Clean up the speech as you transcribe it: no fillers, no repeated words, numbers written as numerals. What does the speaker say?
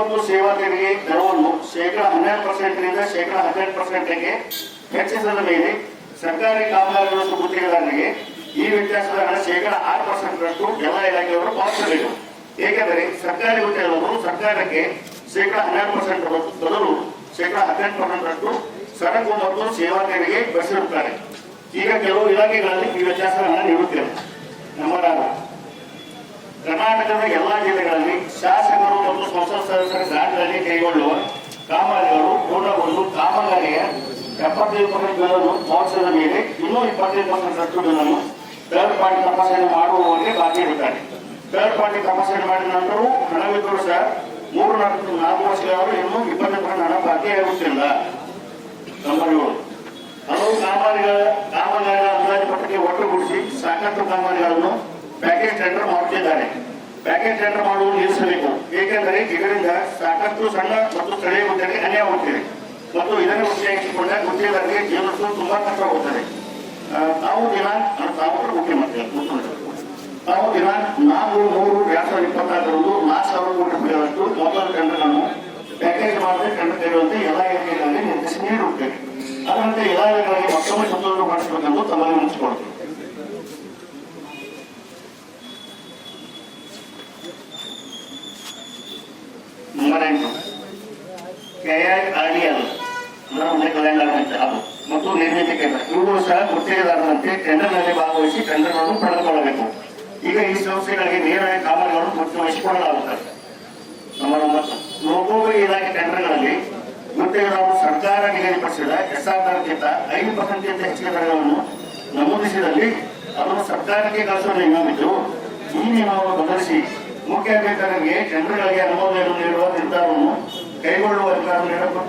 ಮತ್ತು ಸೇವಾ ತೆರಿಗೆ ದರವನ್ನು ಶೇಕಡಾ 12% ಶೇಕಡಾ 18%ಗೆ ಹೆಚ್ಚಿಸಿದ ಮೇಲೆ ಸರ್ಕಾರಿ ಕಾಮಗಾರಿಗಳ ಗುತ್ತಿಗೆದಾರರಿಗೆ ಈ ವ್ಯತ್ಯಾಸದ ಹಣ ಶೇಕಡಾ 6%ರಷ್ಟು ಎಲ್ಲ ಇಲಾಖೆಯವರು ಪಾವತಿಸಬೇಕು. ಏಕೆಂದರೆ ಸರ್ಕಾರಿ ಹುದ್ದೆಗಳು ಸರ್ಕಾರಕ್ಕೆ ಶೇಕಡಾ 12% ಬದಲು ಶೇಕಡಾ 18%ರಷ್ಟು ಸರಕು ಮತ್ತು ಸೇವಾ ತೆರಿಗೆ ಬರೆಸಿರುತ್ತಾರೆ. ಈಗ ಕೆಲವು ಇಲಾಖೆಗಳಲ್ಲಿ ಈ ವ್ಯತ್ಯಾಸದ ಹಣ ನೀಡುತ್ತೇವೆ. ನಂಬರ್ 6, ಕರ್ನಾಟಕದ ಎಲ್ಲಾ ಜಿಲ್ಲೆಗಳಲ್ಲಿ ಶಾಸಕರು ಮತ್ತು ಸಂಸತ್ ಸದಸ್ಯರ ಗ್ರಾಂಟ್ಗಳಲ್ಲಿ ಕೈಗೊಳ್ಳುವ ಕಾಮಗಾರಿಗಳು ಪೂರ್ಣಗೊಂಡು ಕಾಮಗಾರಿಯ 75% ಬಿಲ್ಲನ್ನು ಪಾವತಿಸಿದ ಮೇಲೆ ಇನ್ನೂ 25% ಬಿಲ್ಲನ್ನು ಥರ್ಡ್ ಪಾರ್ಟಿ ತಪಾಸಣೆ ಮಾಡುವವರಿಗೆ ಬಾಕಿ ಇರುತ್ತಾರೆ. ಥರ್ಡ್ ಪಾರ್ಟಿ ತಪಾಸಣೆ ಮಾಡಿದ ನಂತರವೂ ಹಣವಿದ್ದರೂ ಸಹ 3-4 ವರ್ಷಗಳಾದರೂ ಇನ್ನೂ 20% ಹಣ ಬಾಕಿಯಾಗುತ್ತಿಲ್ಲ. ನಂಬರ್ 7, ಹಲವು ಕಾಮಗಾರಿಗಳ ಅಂದಾಜು ಪತ್ರಕ್ಕೆ ಒಟ್ಟುಗೂಡಿಸಿ ಸಾಕಷ್ಟು ಕಾಮಗಾರಿಗಳನ್ನು ಪ್ಯಾಕೇಜ್ ಟೆಂಡರ್ ಮಾಡುತ್ತಿದ್ದಾರೆ. ಪ್ಯಾಕೇಜ್ ಟೆಂಡರ್ ಮಾಡುವುದು ನಿಲ್ಲಿಸಬೇಕು. ಏಕೆಂದರೆ ಇದರಿಂದ ಸಾಕಷ್ಟು ಸಣ್ಣ ಮತ್ತು ಸ್ಥಳೀಯ ಹುದ್ದೆಗೆ ಅನ್ಯಾಯವಾಗುತ್ತಿದೆ ಮತ್ತು ಇದನ್ನು ಉಪಯೋಗಿಸಿಕೊಂಡ ಗುತ್ತಿಗೆದಾರರಿಗೆ ಜೀವನ ತುಂಬಾ ಕಷ್ಟವಾಗುತ್ತದೆ. ತಾವು ದಿನಾಂಕ 4/3/2024 4,000 ಕೋಟಿ ರೂಪಾಯಿಗಳಷ್ಟು ಮೊದಲ ಟೆಂಡರ್ಗಳನ್ನು ಪ್ಯಾಕೇಜ್ ಮಾಡದೆ ಟೆಂಡರ್ ತೆರೆಯುವಂತೆ ಎಲ್ಲ ಇಲಾಖೆಗಳಲ್ಲಿ ನಿರ್ದೇಶನ ನೀಡುತ್ತೇವೆ. ಅದರಂತೆ ಇಲಾಖೆಗಳಿಗೆ ಮತ್ತೊಮ್ಮೆ ಸಂಶೋಧನೆ ಮಾಡಿಸಬೇಕೆಂದು ತಮ್ಮಲ್ಲಿ ಮುಗಿಸಿಕೊಡುತ್ತೇವೆ. ನಂಬರ್ 8, KIRDL ಕಲ್ಯಾಣ ಮತ್ತು ನಿರ್ಮಿತಿ ಕೇಂದ್ರ ಇವುಗಳು ಸಹ ಗುತ್ತಿಗೆದಾರರಂತೆ ಟೆಂಡರ್ನಲ್ಲಿ ಭಾಗವಹಿಸಿ ಟೆಂಡರ್ಗಳನ್ನು ಪಡೆದುಕೊಳ್ಳಬೇಕು. ಈಗ ಈ ಸಂಸ್ಥೆಗಳಿಗೆ ನೇರವಾಗಿ ಕಾಮಗಾರಿಗಳನ್ನು ಗುರುತಿಸಿಕೊಳ್ಳಲಾಗುತ್ತದೆ. ನಂಬರ್ 9, ಲೋಕೋಪಯೋಗಿ ಇಲಾಖೆ ಟೆಂಡರ್ಗಳಲ್ಲಿ ಗುತ್ತಿಗೆದಾರರು ಸರ್ಕಾರ ನಿಗದಿಪಡಿಸಿದ SR ದರಕ್ಕಿಂತ 5% ಹೆಚ್ಚಿನ ದರಗಳನ್ನು ನಮೂದಿಸಿದಲ್ಲಿ ಅದನ್ನು ಸರ್ಕಾರಕ್ಕೆ ಕಳಿಸುವ ನಿಯಮವಿದ್ದು ಈ ನಿಯಮವನ್ನು ಬದಲಿಸಿ ಮುಖ್ಯ ಅಧಿಕಾರಿಗೆ ಟೆಂಡರ್ಗಳಿಗೆ ಅನುಮೋದನೆ ನೀಡುವ ನಿರ್ಧಾರವನ್ನು ಕೈಗೊಳ್ಳುವ ಅಧಿಕಾರ ನೀಡಬೇಕು.